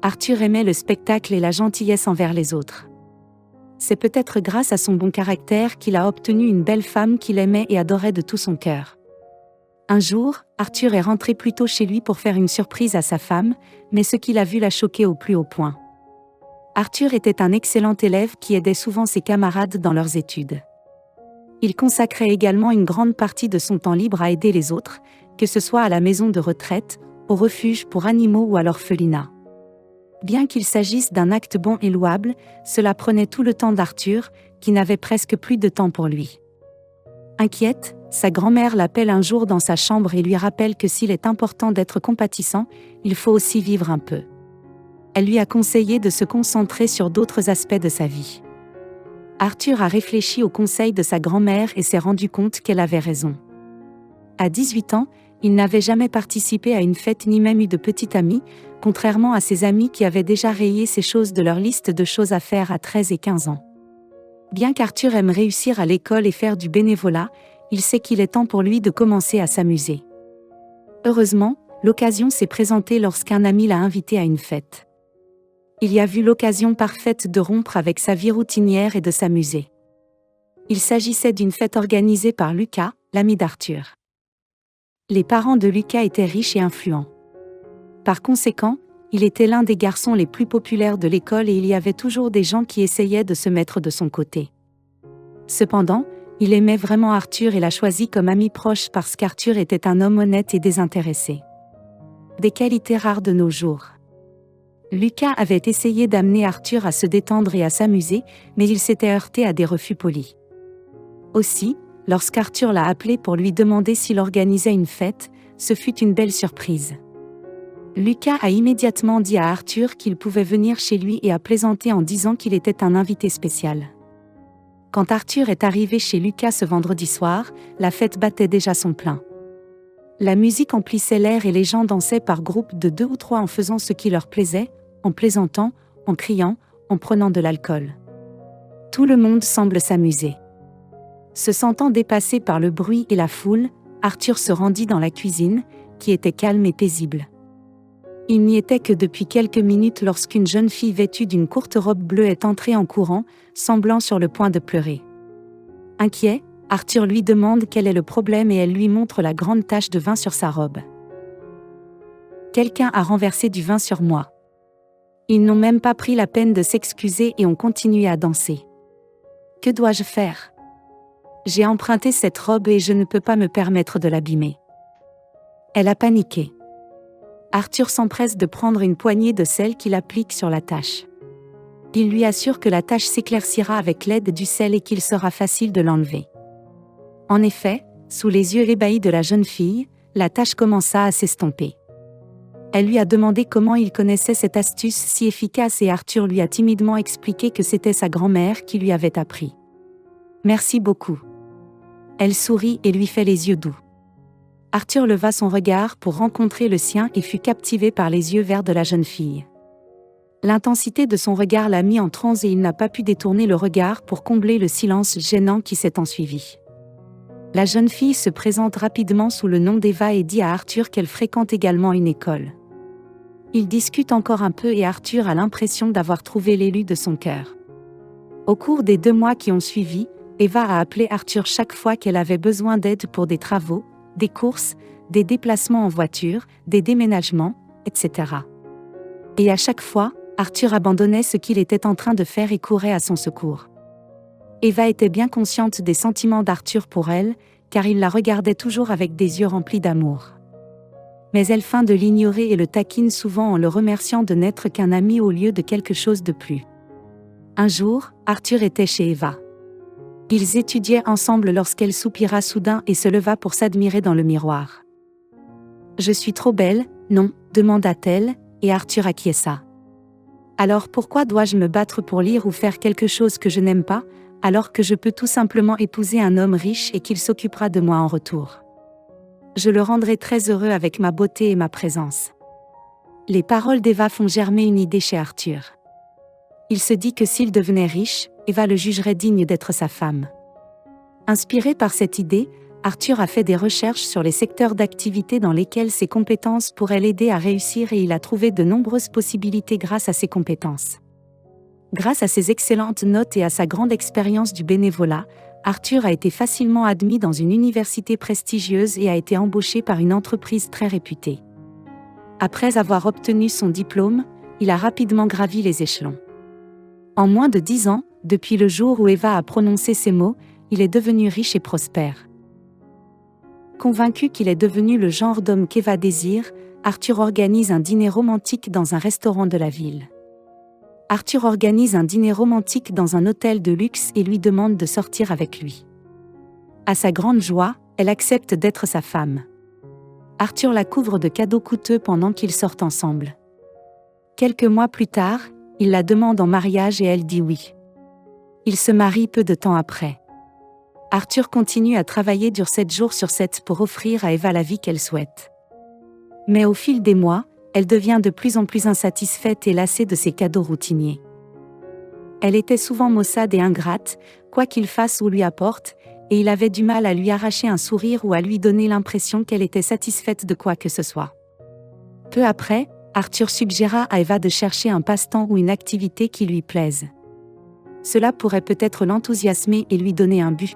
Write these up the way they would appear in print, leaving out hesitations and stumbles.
Arthur aimait le spectacle et la gentillesse envers les autres. C'est peut-être grâce à son bon caractère qu'il a obtenu une belle femme qu'il aimait et adorait de tout son cœur. Un jour, Arthur est rentré plus tôt chez lui pour faire une surprise à sa femme, mais ce qu'il a vu l'a choqué au plus haut point. Arthur était un excellent élève qui aidait souvent ses camarades dans leurs études. Il consacrait également une grande partie de son temps libre à aider les autres, que ce soit à la maison de retraite, au refuge pour animaux ou à l'orphelinat. Bien qu'il s'agisse d'un acte bon et louable, cela prenait tout le temps d'Arthur, qui n'avait presque plus de temps pour lui. Inquiète, sa grand-mère l'appelle un jour dans sa chambre et lui rappelle que s'il est important d'être compatissant, il faut aussi vivre un peu. Elle lui a conseillé de se concentrer sur d'autres aspects de sa vie. Arthur a réfléchi aux conseils de sa grand-mère et s'est rendu compte qu'elle avait raison. À 18 ans, il n'avait jamais participé à une fête ni même eu de petit ami, contrairement à ses amis qui avaient déjà rayé ces choses de leur liste de choses à faire à 13 et 15 ans. Bien qu'Arthur aime réussir à l'école et faire du bénévolat, il sait qu'il est temps pour lui de commencer à s'amuser. Heureusement, l'occasion s'est présentée lorsqu'un ami l'a invité à une fête. Il y a vu l'occasion parfaite de rompre avec sa vie routinière et de s'amuser. Il s'agissait d'une fête organisée par Lucas, l'ami d'Arthur. Les parents de Lucas étaient riches et influents. Par conséquent, il était l'un des garçons les plus populaires de l'école et il y avait toujours des gens qui essayaient de se mettre de son côté. Cependant, il aimait vraiment Arthur et l'a choisi comme ami proche parce qu'Arthur était un homme honnête et désintéressé. Des qualités rares de nos jours. Lucas avait essayé d'amener Arthur à se détendre et à s'amuser, mais il s'était heurté à des refus polis. Aussi, lorsqu'Arthur l'a appelé pour lui demander s'il organisait une fête, ce fut une belle surprise. Lucas a immédiatement dit à Arthur qu'il pouvait venir chez lui et a plaisanté en disant qu'il était un invité spécial. Quand Arthur est arrivé chez Lucas ce vendredi soir, la fête battait déjà son plein. La musique emplissait l'air et les gens dansaient par groupes de 2 ou 3 en faisant ce qui leur plaisait, en plaisantant, en criant, en prenant de l'alcool. Tout le monde semble s'amuser. Se sentant dépassé par le bruit et la foule, Arthur se rendit dans la cuisine, qui était calme et paisible. Il n'y était que depuis quelques minutes lorsqu'une jeune fille vêtue d'une courte robe bleue est entrée en courant, semblant sur le point de pleurer. Inquiet, Arthur lui demande quel est le problème et elle lui montre la grande tache de vin sur sa robe. « Quelqu'un a renversé du vin sur moi. » Ils n'ont même pas pris la peine de s'excuser et ont continué à danser. « Que dois-je faire ? J'ai emprunté cette robe et je ne peux pas me permettre de l'abîmer. » Elle a paniqué. Arthur s'empresse de prendre une poignée de sel qu'il applique sur la tache. Il lui assure que la tache s'éclaircira avec l'aide du sel et qu'il sera facile de l'enlever. En effet, sous les yeux ébahis de la jeune fille, la tache commença à s'estomper. Elle lui a demandé comment il connaissait cette astuce si efficace et Arthur lui a timidement expliqué que c'était sa grand-mère qui lui avait appris. « Merci beaucoup. » Elle sourit et lui fait les yeux doux. Arthur leva son regard pour rencontrer le sien et fut captivé par les yeux verts de la jeune fille. L'intensité de son regard l'a mis en transe et il n'a pas pu détourner le regard pour combler le silence gênant qui s'est ensuivi. La jeune fille se présente rapidement sous le nom d'Eva et dit à Arthur qu'elle fréquente également une école. Ils discutent encore un peu et Arthur a l'impression d'avoir trouvé l'élu de son cœur. Au cours des 2 mois qui ont suivi, Eva a appelé Arthur chaque fois qu'elle avait besoin d'aide pour des travaux, des courses, des déplacements en voiture, des déménagements, etc. Et à chaque fois, Arthur abandonnait ce qu'il était en train de faire et courait à son secours. Eva était bien consciente des sentiments d'Arthur pour elle, car il la regardait toujours avec des yeux remplis d'amour. Mais elle feint de l'ignorer et le taquine souvent en le remerciant de n'être qu'un ami au lieu de quelque chose de plus. Un jour, Arthur était chez Eva. Ils étudiaient ensemble lorsqu'elle soupira soudain et se leva pour s'admirer dans le miroir. « Je suis trop belle, non ?» demanda-t-elle, et Arthur acquiesça. « Alors pourquoi dois-je me battre pour lire ou faire quelque chose que je n'aime pas, alors que je peux tout simplement épouser un homme riche et qu'il s'occupera de moi en retour ? Je le rendrai très heureux avec ma beauté et ma présence. » Les paroles d'Eva font germer une idée chez Arthur. Il se dit que s'il devenait riche, Eva le jugerait digne d'être sa femme. Inspiré par cette idée, Arthur a fait des recherches sur les secteurs d'activité dans lesquels ses compétences pourraient l'aider à réussir et il a trouvé de nombreuses possibilités grâce à ses compétences. Grâce à ses excellentes notes et à sa grande expérience du bénévolat, Arthur a été facilement admis dans une université prestigieuse et a été embauché par une entreprise très réputée. Après avoir obtenu son diplôme, il a rapidement gravi les échelons. En moins de 10 ans, depuis le jour où Eva a prononcé ces mots, il est devenu riche et prospère. Convaincu qu'il est devenu le genre d'homme qu'Eva désire, Arthur organise un dîner romantique dans un restaurant de la ville. Arthur organise un dîner romantique dans un hôtel de luxe et lui demande de sortir avec lui. À sa grande joie, elle accepte d'être sa femme. Arthur la couvre de cadeaux coûteux pendant qu'ils sortent ensemble. Quelques mois plus tard, il la demande en mariage et elle dit oui. Ils se marient peu de temps après. Arthur continue à travailler dur 7 jours sur 7 pour offrir à Eva la vie qu'elle souhaite. Mais au fil des mois, elle devient de plus en plus insatisfaite et lassée de ses cadeaux routiniers. Elle était souvent maussade et ingrate, quoi qu'il fasse ou lui apporte, et il avait du mal à lui arracher un sourire ou à lui donner l'impression qu'elle était satisfaite de quoi que ce soit. Peu après, Arthur suggéra à Eva de chercher un passe-temps ou une activité qui lui plaise. Cela pourrait peut-être l'enthousiasmer et lui donner un but.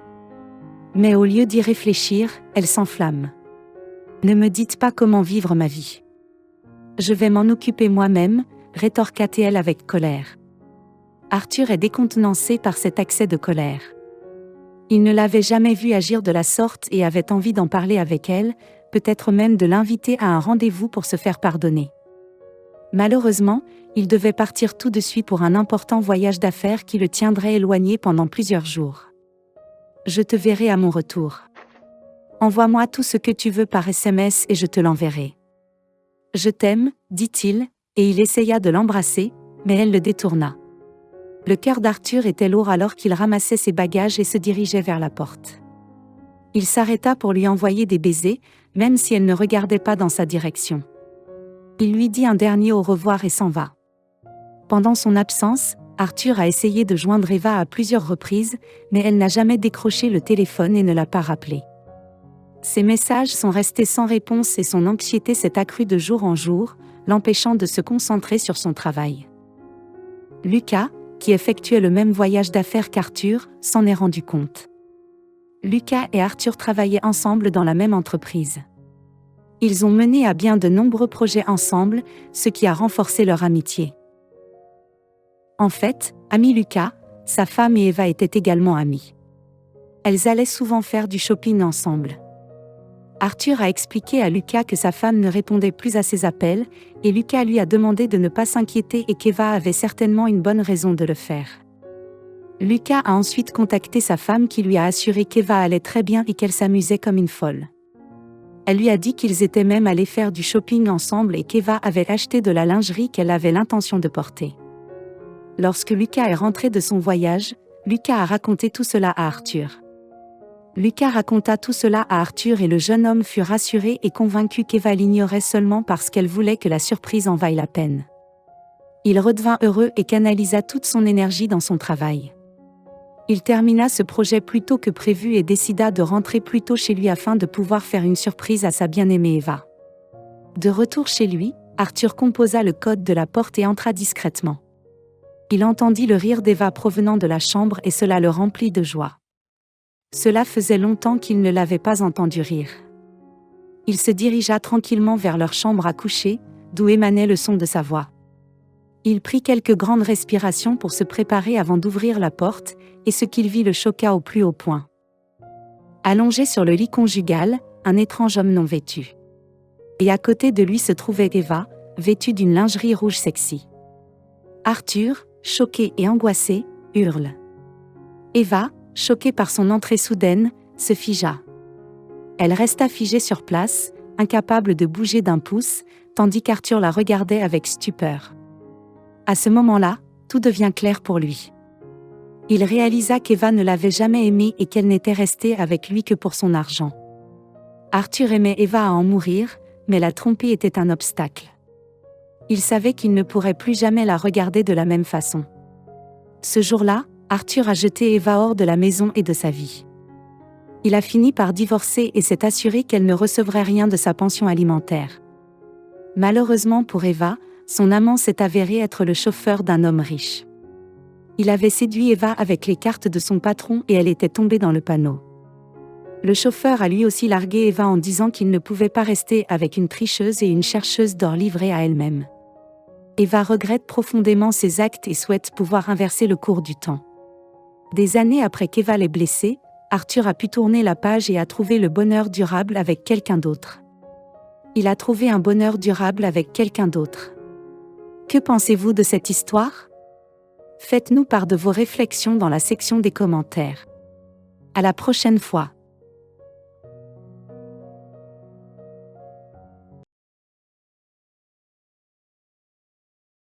Mais au lieu d'y réfléchir, elle s'enflamme. « Ne me dites pas comment vivre ma vie. Je vais m'en occuper moi-même », rétorqua-t-elle avec colère. Arthur est décontenancé par cet accès de colère. Il ne l'avait jamais vue agir de la sorte et avait envie d'en parler avec elle, peut-être même de l'inviter à un rendez-vous pour se faire pardonner. Malheureusement, il devait partir tout de suite pour un important voyage d'affaires qui le tiendrait éloigné pendant plusieurs jours. « Je te verrai à mon retour. Envoie-moi tout ce que tu veux par SMS et je te l'enverrai. »« Je t'aime, » dit-il, et il essaya de l'embrasser, mais elle le détourna. Le cœur d'Arthur était lourd alors qu'il ramassait ses bagages et se dirigeait vers la porte. Il s'arrêta pour lui envoyer des baisers, même si elle ne regardait pas dans sa direction. Il lui dit un dernier au revoir et s'en va. Pendant son absence, Arthur a essayé de joindre Eva à plusieurs reprises, mais elle n'a jamais décroché le téléphone et ne l'a pas rappelé. Ses messages sont restés sans réponse et son anxiété s'est accrue de jour en jour, l'empêchant de se concentrer sur son travail. Lucas, qui effectuait le même voyage d'affaires qu'Arthur, s'en est rendu compte. Lucas et Arthur travaillaient ensemble dans la même entreprise. Ils ont mené à bien de nombreux projets ensemble, ce qui a renforcé leur amitié. En fait, ami Lucas, sa femme et Eva étaient également amies. Elles allaient souvent faire du shopping ensemble. Arthur a expliqué à Lucas que sa femme ne répondait plus à ses appels, et Lucas lui a demandé de ne pas s'inquiéter et qu'Eva avait certainement une bonne raison de le faire. Lucas a ensuite contacté sa femme qui lui a assuré qu'Eva allait très bien et qu'elle s'amusait comme une folle. Elle lui a dit qu'ils étaient même allés faire du shopping ensemble et qu'Eva avait acheté de la lingerie qu'elle avait l'intention de porter. Lorsque Lucas est rentré de son voyage, Lucas a raconté tout cela à Arthur. Lucas raconta tout cela à Arthur et le jeune homme fut rassuré et convaincu qu'Eva l'ignorait seulement parce qu'elle voulait que la surprise en vaille la peine. Il redevint heureux et canalisa toute son énergie dans son travail. Il termina ce projet plus tôt que prévu et décida de rentrer plus tôt chez lui afin de pouvoir faire une surprise à sa bien-aimée Eva. De retour chez lui, Arthur composa le code de la porte et entra discrètement. Il entendit le rire d'Eva provenant de la chambre et cela le remplit de joie. Cela faisait longtemps qu'il ne l'avait pas entendu rire. Il se dirigea tranquillement vers leur chambre à coucher, d'où émanait le son de sa voix. Il prit quelques grandes respirations pour se préparer avant d'ouvrir la porte, et ce qu'il vit le choqua au plus haut point. Allongé sur le lit conjugal, un étrange homme non vêtu. Et à côté de lui se trouvait Eva, vêtue d'une lingerie rouge sexy. Arthur, choqué et angoissé, hurle. Eva, choquée par son entrée soudaine, se figea. Elle resta figée sur place, incapable de bouger d'un pouce, tandis qu'Arthur la regardait avec stupeur. À ce moment-là, tout devient clair pour lui. Il réalisa qu'Eva ne l'avait jamais aimé et qu'elle n'était restée avec lui que pour son argent. Arthur aimait Eva à en mourir, mais la tromper était un obstacle. Il savait qu'il ne pourrait plus jamais la regarder de la même façon. Ce jour-là, Arthur a jeté Eva hors de la maison et de sa vie. Il a fini par divorcer et s'est assuré qu'elle ne recevrait rien de sa pension alimentaire. Malheureusement pour Eva, son amant s'est avéré être le chauffeur d'un homme riche. Il avait séduit Eva avec les cartes de son patron et elle était tombée dans le panneau. Le chauffeur a lui aussi largué Eva en disant qu'il ne pouvait pas rester avec une tricheuse et une chercheuse d'or livrée à elle-même. Eva regrette profondément ses actes et souhaite pouvoir inverser le cours du temps. Des années après qu'Eva l'ait blessée, Arthur a pu tourner la page et a trouvé le bonheur durable avec quelqu'un d'autre. Il a trouvé un bonheur durable avec quelqu'un d'autre. Que pensez-vous de cette histoire ? Faites-nous part de vos réflexions dans la section des commentaires. À la prochaine fois.